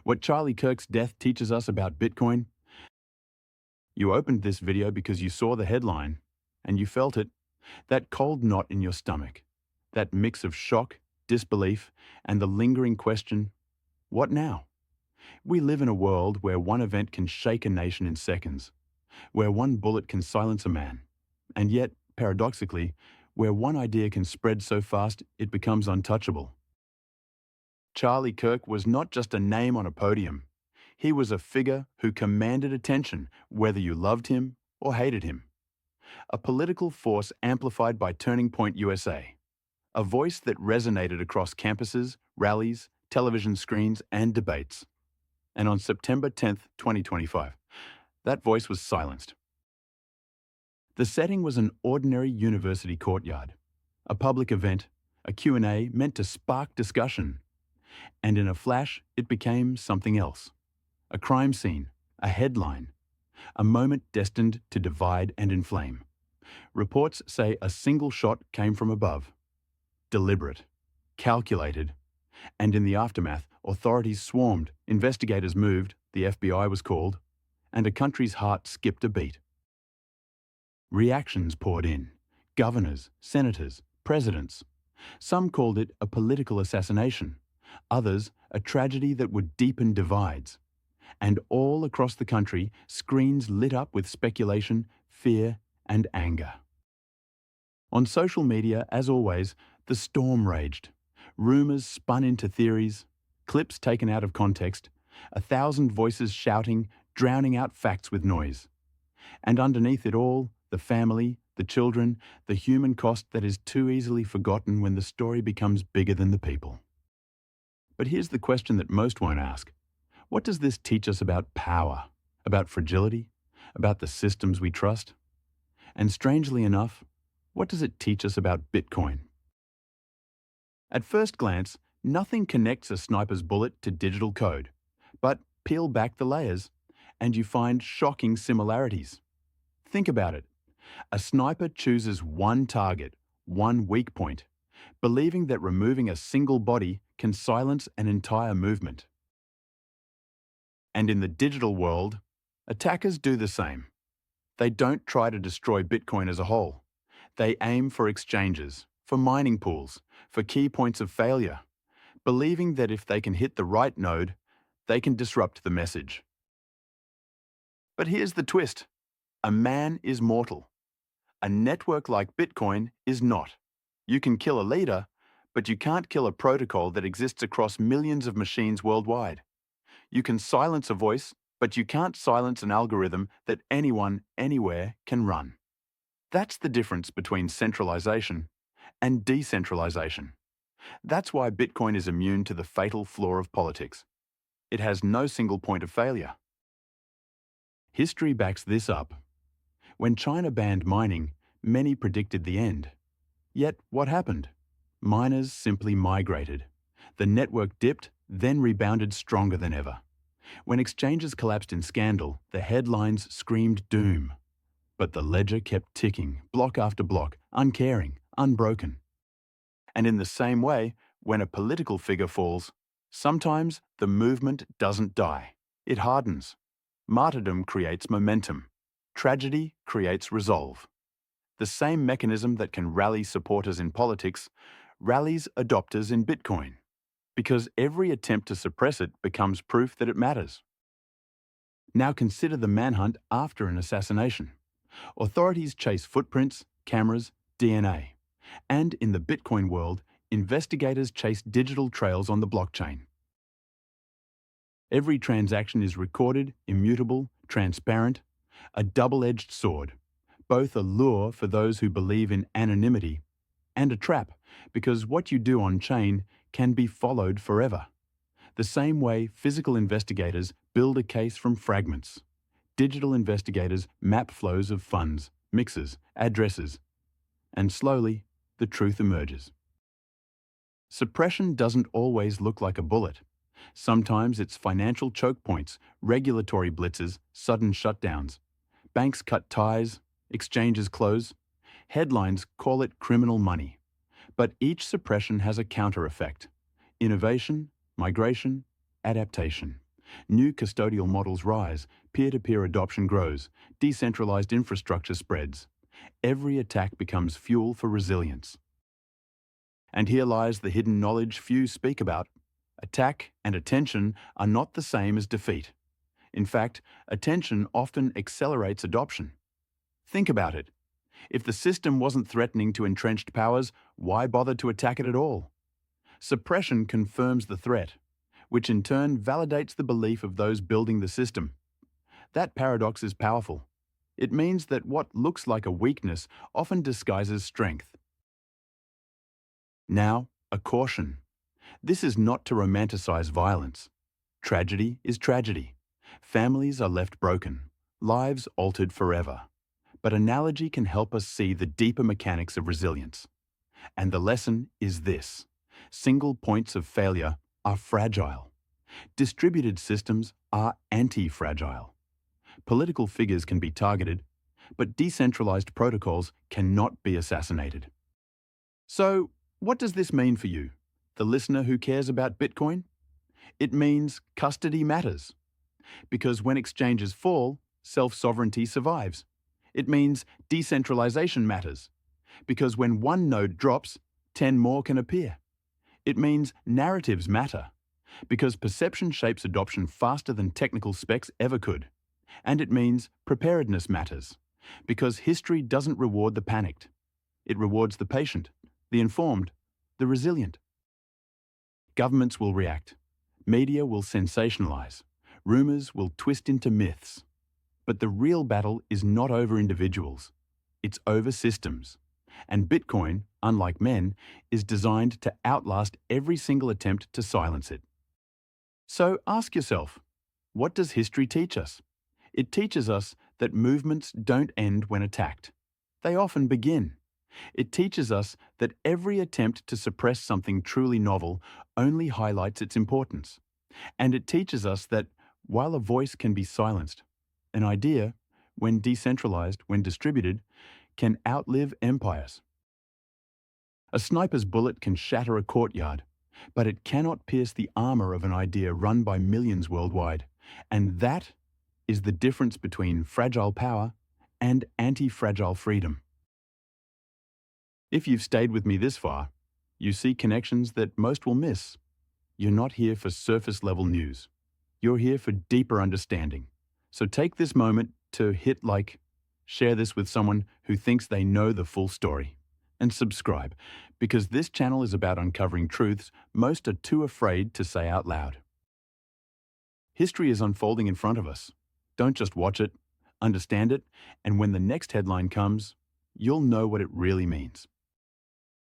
What Charlie Kirk's death teaches us about Bitcoin? You opened this video because you saw the headline and you felt it, that cold knot in your stomach, that mix of shock, disbelief, and the lingering question, what now? We live in a world where one event can shake a nation in seconds, where one bullet can silence a man, and yet, paradoxically, where one idea can spread so fast it becomes untouchable. Charlie Kirk was not just a name on a podium. He was a figure who commanded attention, whether you loved him or hated him. A political force amplified by Turning Point USA. A voice that resonated across campuses, rallies, television screens, and debates. And on September 10th, 2025, that voice was silenced. The setting was an ordinary university courtyard, a public event, a Q&A meant to spark discussion. And in a flash, it became something else. A crime scene, a headline, a moment destined to divide and inflame. Reports say a single shot came from above. Deliberate, calculated, and in the aftermath, authorities swarmed, investigators moved, the FBI was called, and a country's heart skipped a beat. Reactions poured in. Governors, senators, presidents. Some called it a political assassination. Others, a tragedy that would deepen divides. And all across the country, screens lit up with speculation, fear, and anger. On social media, as always, the storm raged. Rumours spun into theories, clips taken out of context, 1,000 voices shouting, drowning out facts with noise. And underneath it all, the family, the children, the human cost that is too easily forgotten when the story becomes bigger than the people. But here's the question that most won't ask. What does this teach us about power, about fragility, about the systems we trust? And strangely enough, what does it teach us about Bitcoin? At first glance, nothing connects a sniper's bullet to digital code. But peel back the layers, and you find shocking similarities. Think about it. A sniper chooses one target, one weak point, believing that removing a single body can silence an entire movement. And in the digital world, attackers do the same. They don't try to destroy Bitcoin as a whole. They aim for exchanges, for mining pools, for key points of failure, believing that if they can hit the right node, they can disrupt the message. But here's the twist. A man is mortal. A network like Bitcoin is not. You can kill a leader, but you can't kill a protocol that exists across millions of machines worldwide. You can silence a voice, but you can't silence an algorithm that anyone, anywhere can run. That's the difference between centralization and decentralization. That's why Bitcoin is immune to the fatal flaw of politics. It has no single point of failure. History backs this up. When China banned mining, many predicted the end. Yet what happened? Miners simply migrated. The network dipped, then rebounded stronger than ever. When exchanges collapsed in scandal, the headlines screamed doom. But the ledger kept ticking, block after block, uncaring, unbroken. And in the same way, when a political figure falls, sometimes the movement doesn't die. It hardens. Martyrdom creates momentum. Tragedy creates resolve. The same mechanism that can rally supporters in politics rallies adopters in Bitcoin, because every attempt to suppress it becomes proof that it matters. Now consider the manhunt after an assassination. Authorities chase footprints, cameras, DNA. And in the Bitcoin world, investigators chase digital trails on the blockchain. Every transaction is recorded, immutable, transparent, a double-edged sword, both a lure for those who believe in anonymity and a trap, because what you do on-chain can be followed forever. The same way physical investigators build a case from fragments, digital investigators map flows of funds, mixes, addresses, and slowly the truth emerges. Suppression doesn't always look like a bullet. Sometimes it's financial choke points, regulatory blitzes, sudden shutdowns. Banks cut ties, exchanges close. Headlines call it criminal money. But each suppression has a counter effect. Innovation, migration, adaptation. New custodial models rise, peer-to-peer adoption grows, decentralized infrastructure spreads. Every attack becomes fuel for resilience. And here lies the hidden knowledge few speak about. Attack and attention are not the same as defeat. In fact, attention often accelerates adoption. Think about it. If the system wasn't threatening to entrenched powers, why bother to attack it at all? Suppression confirms the threat, which in turn validates the belief of those building the system. That paradox is powerful. It means that what looks like a weakness often disguises strength. Now, a caution. This is not to romanticize violence. Tragedy is tragedy. Families are left broken, lives altered forever. But analogy can help us see the deeper mechanics of resilience. And the lesson is this: single points of failure are fragile. Distributed systems are anti-fragile. Political figures can be targeted, but decentralized protocols cannot be assassinated. So, what does this mean for you, the listener who cares about Bitcoin? It means custody matters. Because when exchanges fall, self-sovereignty survives. It means decentralization matters. Because when one node drops, 10 more can appear. It means narratives matter. Because perception shapes adoption faster than technical specs ever could. And it means preparedness matters. Because history doesn't reward the panicked. It rewards the patient, the informed, the resilient. Governments will react. Media will sensationalize. Rumors will twist into myths. But the real battle is not over individuals. It's over systems. And Bitcoin, unlike men, is designed to outlast every single attempt to silence it. So ask yourself, what does history teach us? It teaches us that movements don't end when attacked. They often begin. It teaches us that every attempt to suppress something truly novel only highlights its importance. And it teaches us that while a voice can be silenced, an idea, when decentralized, when distributed, can outlive empires. A sniper's bullet can shatter a courtyard, but it cannot pierce the armor of an idea run by millions worldwide. And that is the difference between fragile power and anti-fragile freedom. If you've stayed with me this far, you see connections that most will miss. You're not here for surface-level news. You're here for deeper understanding. So take this moment to hit like, share this with someone who thinks they know the full story, and subscribe, because this channel is about uncovering truths most are too afraid to say out loud. History is unfolding in front of us. Don't just watch it, understand it, and when the next headline comes, you'll know what it really means.